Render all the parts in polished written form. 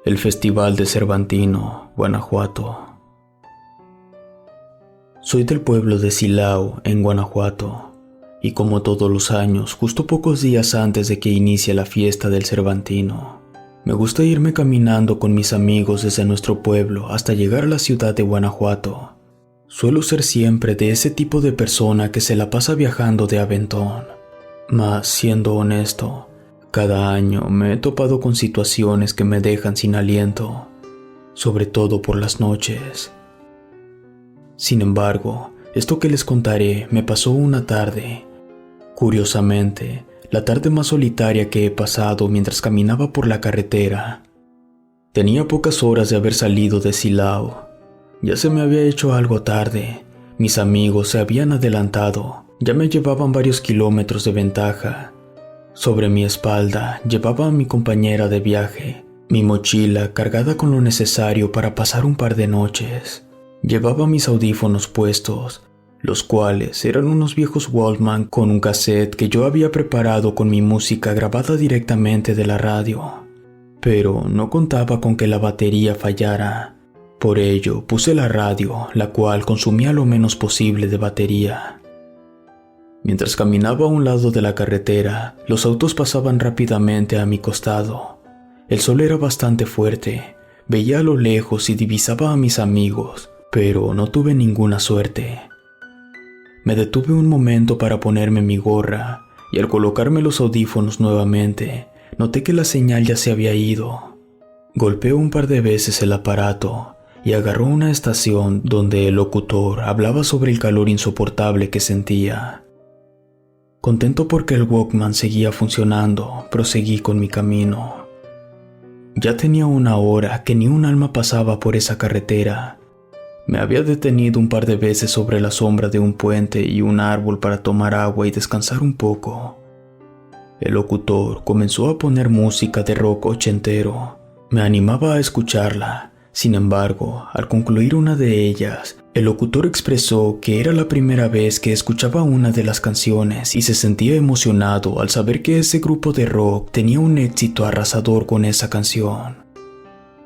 El Festival de Cervantino, Guanajuato. Soy del pueblo de Silao, en Guanajuato, y como todos los años, justo pocos días antes de que inicie la fiesta del Cervantino, me gusta irme caminando con mis amigos desde nuestro pueblo hasta llegar a la ciudad de Guanajuato. Suelo ser siempre de ese tipo de persona que se la pasa viajando de aventón. Mas, siendo honesto, cada año me he topado con situaciones que me dejan sin aliento, sobre todo por las noches. Sin embargo, esto que les contaré me pasó una tarde. Curiosamente, la tarde más solitaria que he pasado mientras caminaba por la carretera. Tenía pocas horas de haber salido de Silao. Ya se me había hecho algo tarde. Mis amigos se habían adelantado. Ya me llevaban varios kilómetros de ventaja. Sobre mi espalda llevaba a mi compañera de viaje, mi mochila cargada con lo necesario para pasar un par de noches. Llevaba mis audífonos puestos, los cuales eran unos viejos Walkman con un cassette que yo había preparado con mi música grabada directamente de la radio. Pero no contaba con que la batería fallara. Por ello puse la radio, la cual consumía lo menos posible de batería. Mientras caminaba a un lado de la carretera, los autos pasaban rápidamente a mi costado. El sol era bastante fuerte, veía a lo lejos y divisaba a mis amigos, pero no tuve ninguna suerte. Me detuve un momento para ponerme mi gorra, y al colocarme los audífonos nuevamente, noté que la señal ya se había ido. Golpeó un par de veces el aparato, y agarró una estación donde el locutor hablaba sobre el calor insoportable que sentía. Contento porque el Walkman seguía funcionando, proseguí con mi camino. Ya tenía una hora que ni un alma pasaba por esa carretera. Me había detenido un par de veces sobre la sombra de un puente y un árbol para tomar agua y descansar un poco. El locutor comenzó a poner música de rock ochentero. Me animaba a escucharla. Sin embargo, al concluir una de ellas, el locutor expresó que era la primera vez que escuchaba una de las canciones y se sentía emocionado al saber que ese grupo de rock tenía un éxito arrasador con esa canción.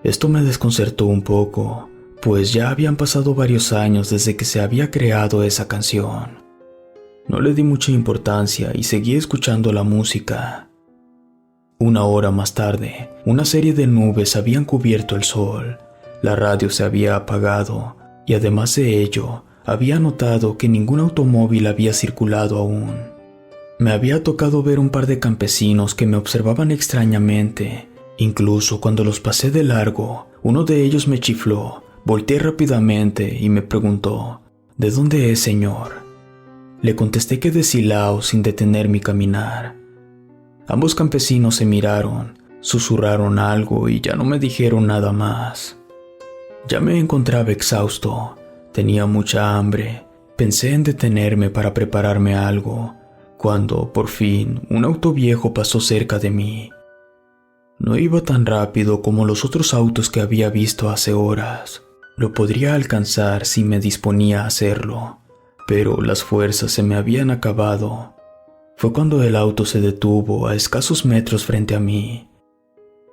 Esto me desconcertó un poco, pues ya habían pasado varios años desde que se había creado esa canción. No le di mucha importancia y seguí escuchando la música. Una hora más tarde, una serie de nubes habían cubierto el sol. La radio se había apagado y además de ello, había notado que ningún automóvil había circulado aún. Me había tocado ver un par de campesinos que me observaban extrañamente. Incluso cuando los pasé de largo, uno de ellos me chifló. Volteé rápidamente y me preguntó, ¿de dónde es, señor? Le contesté que de Silao sin detener mi caminar. Ambos campesinos se miraron, susurraron algo y ya no me dijeron nada más. Ya me encontraba exhausto, tenía mucha hambre, pensé en detenerme para prepararme algo, cuando, por fin, un auto viejo pasó cerca de mí. No iba tan rápido como los otros autos que había visto hace horas. Lo podría alcanzar si me disponía a hacerlo, pero las fuerzas se me habían acabado. Fue cuando el auto se detuvo a escasos metros frente a mí.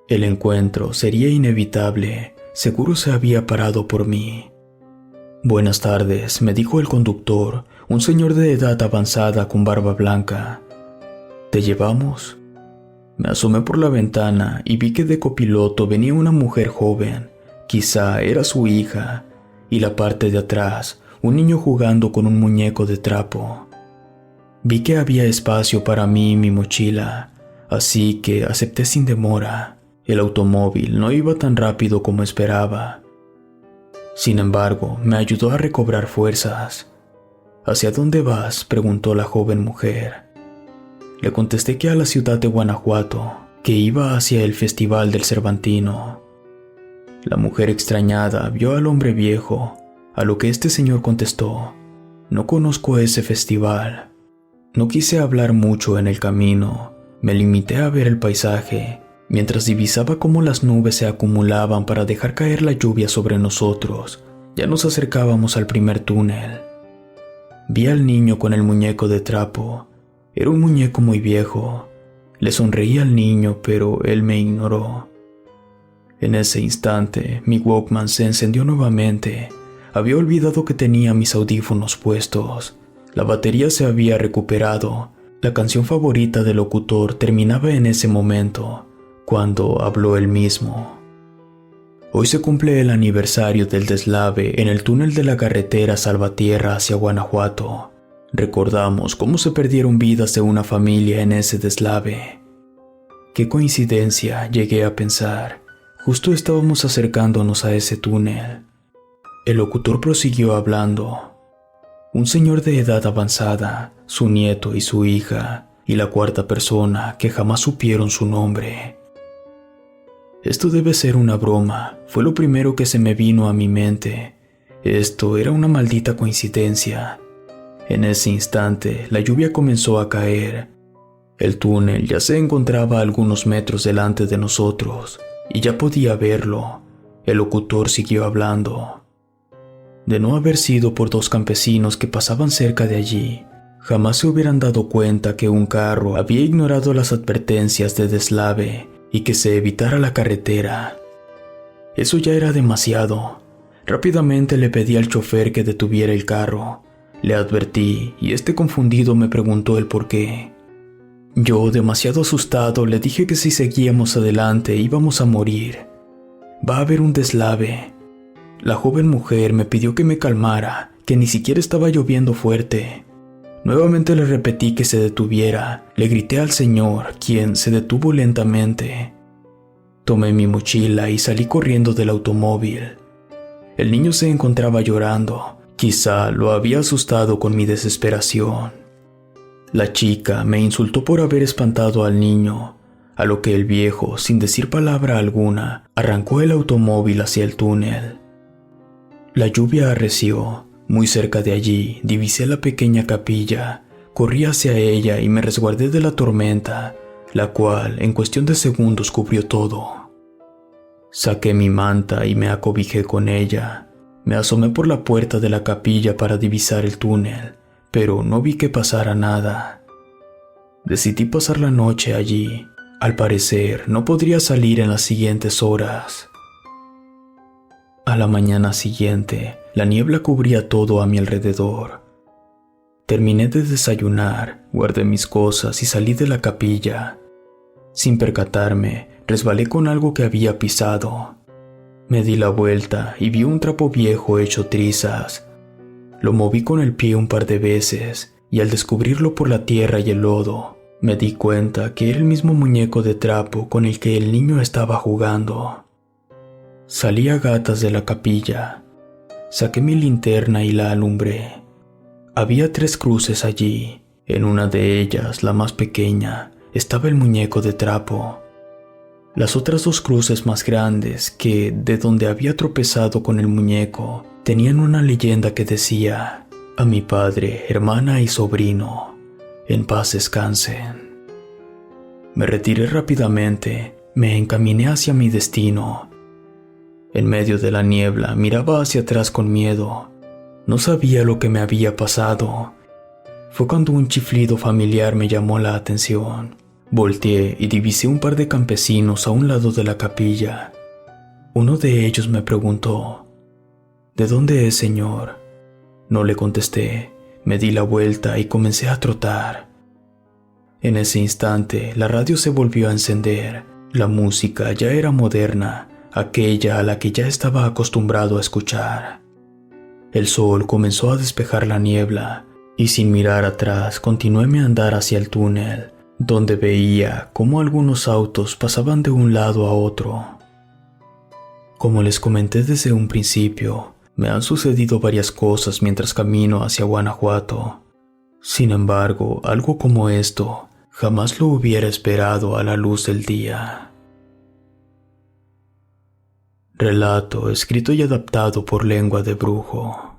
El encuentro sería inevitable. Seguro se había parado por mí. «Buenas tardes», me dijo el conductor, un señor de edad avanzada con barba blanca. «¿Te llevamos?» Me asomé por la ventana y vi que de copiloto venía una mujer joven, quizá era su hija, y la parte de atrás, un niño jugando con un muñeco de trapo. Vi que había espacio para mí y mi mochila, así que acepté sin demora. El automóvil no iba tan rápido como esperaba. Sin embargo, me ayudó a recobrar fuerzas. «¿Hacia dónde vas?», preguntó la joven mujer. Le contesté que a la ciudad de Guanajuato, que iba hacia el Festival del Cervantino. La mujer extrañada vio al hombre viejo, a lo que este señor contestó, «No conozco ese festival». No quise hablar mucho en el camino, me limité a ver el paisaje, mientras divisaba cómo las nubes se acumulaban para dejar caer la lluvia sobre nosotros. Ya nos acercábamos al primer túnel. Vi al niño con el muñeco de trapo. Era un muñeco muy viejo. Le sonreí al niño, pero él me ignoró. En ese instante, mi Walkman se encendió nuevamente. Había olvidado que tenía mis audífonos puestos. La batería se había recuperado. La canción favorita del locutor terminaba en ese momento, cuando habló él mismo. Hoy se cumple el aniversario del deslave en el túnel de la carretera Salvatierra hacia Guanajuato. Recordamos cómo se perdieron vidas de una familia en ese deslave. Qué coincidencia, llegué a pensar. Justo estábamos acercándonos a ese túnel. El locutor prosiguió hablando. Un señor de edad avanzada, su nieto y su hija, y la cuarta persona que jamás supieron su nombre. Esto debe ser una broma, fue lo primero que se me vino a mi mente. Esto era una maldita coincidencia. En ese instante, la lluvia comenzó a caer. El túnel ya se encontraba a algunos metros delante de nosotros, y ya podía verlo. El locutor siguió hablando. De no haber sido por dos campesinos que pasaban cerca de allí, jamás se hubieran dado cuenta que un carro había ignorado las advertencias de deslave y que se evitara la carretera. Eso ya era demasiado. Rápidamente le pedí al chofer que detuviera el carro. Le advertí y este confundido me preguntó el por qué. Yo, demasiado asustado, le dije que si seguíamos adelante íbamos a morir. Va a haber un deslave. La joven mujer me pidió que me calmara, que ni siquiera estaba lloviendo fuerte. Nuevamente le repetí que se detuviera. Le grité al señor, quien se detuvo lentamente. Tomé mi mochila y salí corriendo del automóvil. El niño se encontraba llorando. Quizá lo había asustado con mi desesperación. La chica me insultó por haber espantado al niño, a lo que el viejo, sin decir palabra alguna, arrancó el automóvil hacia el túnel. La lluvia arreció. Muy cerca de allí divisé la pequeña capilla. Corrí hacia ella y me resguardé de la tormenta, la cual en cuestión de segundos cubrió todo. Saqué mi manta y me acobijé con ella. Me asomé por la puerta de la capilla para divisar el túnel, pero no vi que pasara nada. Decidí pasar la noche allí. Al parecer, no podría salir en las siguientes horas. A la mañana siguiente, la niebla cubría todo a mi alrededor. Terminé de desayunar, guardé mis cosas y salí de la capilla. Sin percatarme, resbalé con algo que había pisado. Me di la vuelta y vi un trapo viejo hecho trizas. Lo moví con el pie un par de veces y al descubrirlo por la tierra y el lodo, me di cuenta que era el mismo muñeco de trapo con el que el niño estaba jugando. Salí a gatas de la capilla. Saqué mi linterna y la alumbré. Había 3 cruces allí. En una de ellas, la más pequeña, estaba el muñeco de trapo. Las otras 2 cruces más grandes, que de donde había tropezado con el muñeco, tenían una leyenda que decía: a mi padre, hermana y sobrino, en paz descansen. Me retiré rápidamente, me encaminé hacia mi destino. En medio de la niebla miraba hacia atrás con miedo. No sabía lo que me había pasado. Fue cuando un chiflido familiar me llamó la atención. Volteé y divisé un par de campesinos a un lado de la capilla. Uno de ellos me preguntó: ¿de dónde es, señor? No le contesté. Me di la vuelta y comencé a trotar. En ese instante, la radio se volvió a encender. La música ya era moderna, aquella a la que ya estaba acostumbrado a escuchar. El sol comenzó a despejar la niebla, y sin mirar atrás continué mi andar hacia el túnel, donde veía cómo algunos autos pasaban de un lado a otro. Como les comenté desde un principio, me han sucedido varias cosas mientras camino hacia Guanajuato. Sin embargo, algo como esto jamás lo hubiera esperado a la luz del día. Relato escrito y adaptado por Lengua de Brujo.